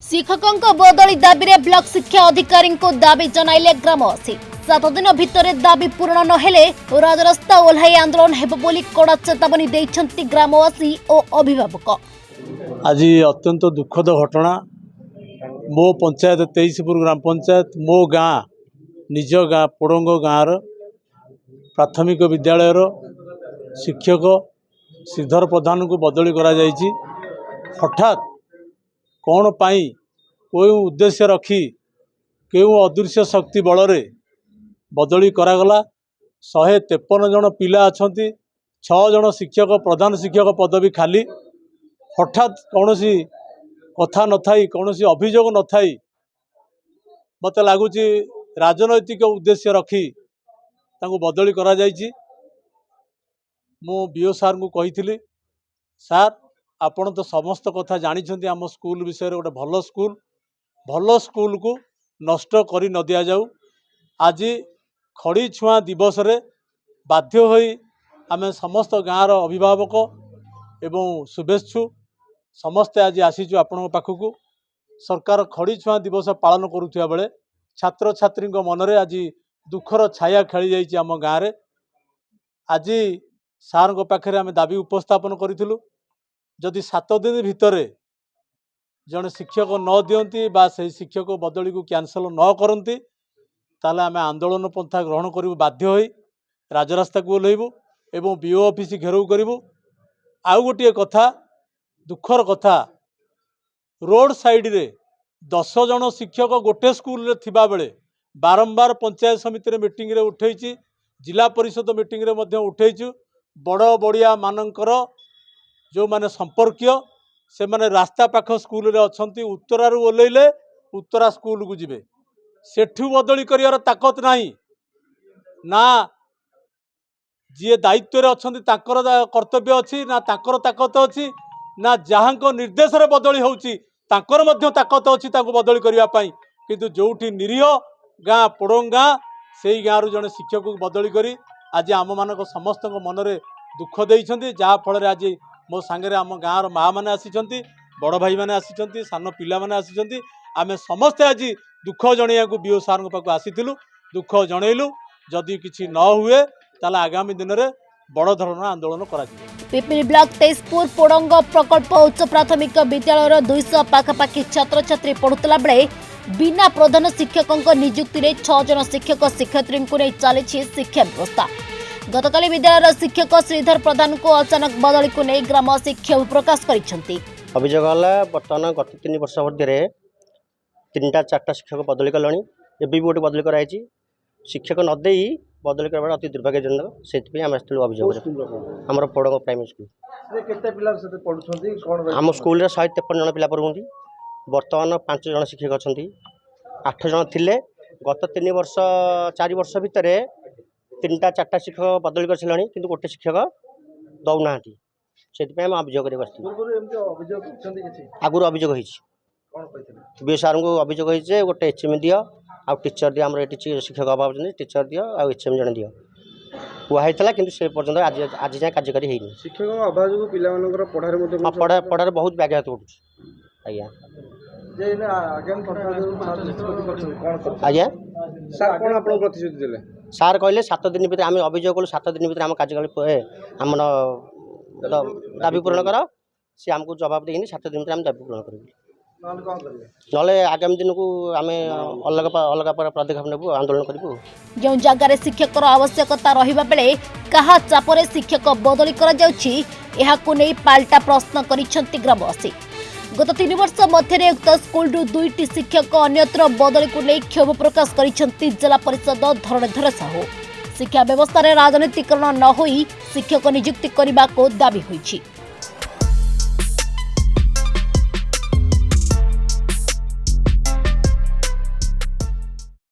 शिक्षकों बदली दाबी ब्लॉक शिक्षा अधिकारी को दाबी जनाइले ग्रामवासी 7 दिन भितर दाबी पूर्ण नहेले राजरास्ता ओह्लाई आंदोलन हेब बोली कड़ा चेतावनी देइछन्ति ग्रामवासी और अभिभावक। आज अत्यंत दुखद घटना मो पंचायत 23पुर ग्राम पंचायत मो गाँ निज गाँ पोड़ंग गाँव प्राथमिक विद्यालय शिक्षक श्रीधर प्रधान को बदली करा जायछि। हठात कौन पाई कोई उद्देश्य रखी क्यों अदृश्य शक्ति बल रे बदली करागला। 153 जन पिला अछंती 6 जन शिक्षक प्रधान शिक्षक पदवी खाली। हठात कौन सी कथा न थाई कौन सी अभियोग न थाई मत लगुच राजनैतिक उद्देश्य रखी तांको बदली करा जायछि। मु बीओ सार को कही सार आपण तो समस्त कथा जानी आम स्कूल विषय गोटे भल स्कूल को नष्ट करी न दिया जाऊ। आज खड़ी छुआ दिवस रे बाध्य होई आम समस्त गाँव अभिभावक एवं शुभेच्छु समस्ते आज आसीचु आपण पाखक। सरकार खड़ी छुआ दिवस पालन करुवा बेले छात्र छात्री मनरे आज दुखर छाया खेली जाइए आम गाँव में। आज सार पाखे आम दाबी उपस्थापन करूँ जदि 7 दिन भितर जड़े शिक्षक न दियंती बा से शिक्षक बदली को कैंसल न करती ताले आम आंदोलन पंथा ग्रहण करूँ। बाध्य होई राजरास्ता को ओह्लैबू एवं बीओ ऑफिस घेराव करूँ। आउ गोटे कथा दुखर कथा रोड साइड रे 10 जन शिक्षक गोटे स्कूल रे थिबा बेले बारंबार पंचायत समिति रे मीटिंग रे उठेछि जिला परिषद मीटिंग रे मध्य उठेछु। बड़ बड़िया मानकर जो माने संपर्कीय से माने रास्ता पाख स्कूल रे अछंती उत्तरारू ओह्लैले उत्तरा स्कूल को जिबे सेठू बदली करियार ताकत नाही ना जी दायित्व रे अछंती ताकर कर्तव्य अछि ना ताकर ताकत अछि ना जहां निर्देश रे बदली होउची ताकर मध्य ताकत अछि ताको बदली करिया पई। किंतु जोठी निरीह गाँ पोड़ंग गाँ से गाँव रू जड़े शिक्षक को बदली करी आज आम मानक समस्त मनरे दुख देइछन्ति। जहा फल आज मो सांगे आम गाँव माँ मैंने आसी बड़ भाई मैंने आसी सान पिला मैंने आसी आम समस्ते आज दुख जणिया को बीओ सार पाक आसीलु दुख जनइलु जदि किछि न हुए ताला आगामी दिन में बड़ धरण आंदोलन करा। पिपिली ब्लॉक 23पुर पोड़ंग प्रकल्प उच्च प्राथमिक विद्यालय 200 पाखापाखि छात्र छात्री पढ़ुला बेले बिना प्रधान शिक्षकों नियुक्ति में 6 जन शिक्षक शिक्षयित्री को नहीं चली शिक्षा व्यवस्था। गतकाली विद्यालय शिक्षक श्रीधर प्रधान को अचानक बदली को नहीं ग्रामवासी क्षोभ प्रकाश करिसेंति। अभियोग है बर्तमान गत 3 वर्ष मध्य 3-4 शिक्षक बदली कले एवं गोटे बदली कराई शिक्षक नदे बदली कर अति दुर्भाग्यजनक से आम अभियोग आम पोड़ंग प्राइमरी स्कूल आम स्कूल 153 जन पिला पढ़ुंट बर्तमान 5 जन शिक्षक अच्छा 8 जन थिले गत 4 वर्ष भितर 3-4 शिक्षक बदली कर किंतु गोटे शिक्षक दौना से आम अभियोग आगुरी अभियोग बीओ सार को अभियोग हो गोटे एचएम दियो आ टीचर दियो आम शिक्षक अभाव टीचर दियो आ एचएम जन दियो कहला कि से पर्यटन आज जाए कार्यकारी होनी शिक्षक अभाव पढ़ार बहुत व्याघात घटू। आज्ञा सार कहले 7 दिन भीतर आम अभियोग कलु 7 दिन भीतर आम कार्यकारी आम दाबी पूरण कर सी आमको जवाब देनी 7 दिन भीतर आम दाबी पूरण कर नले आगामी दिन को आम अलग अलग पदक्षेप नेबू आंदोलन करूँ। जो जगार शिक्षक आवश्यकता रहिबा बेले कहा चापरे शिक्षक बदली करा जाउछि एहाकु नै पाल्टा प्रश्न करिसेंति ग्रामवासी। गत 3 वर्ष मध्य उक्त स्कूल 2टी शिक्षक अन्यत्र बदली को नहीं क्षोभ प्रकाश करिसेंति जिला परिषद धरणीधर साहू। शिक्षा व्यवस्था रे राजनीतिकरण न होई शिक्षक नियुक्ति करने को दाबी होइछि।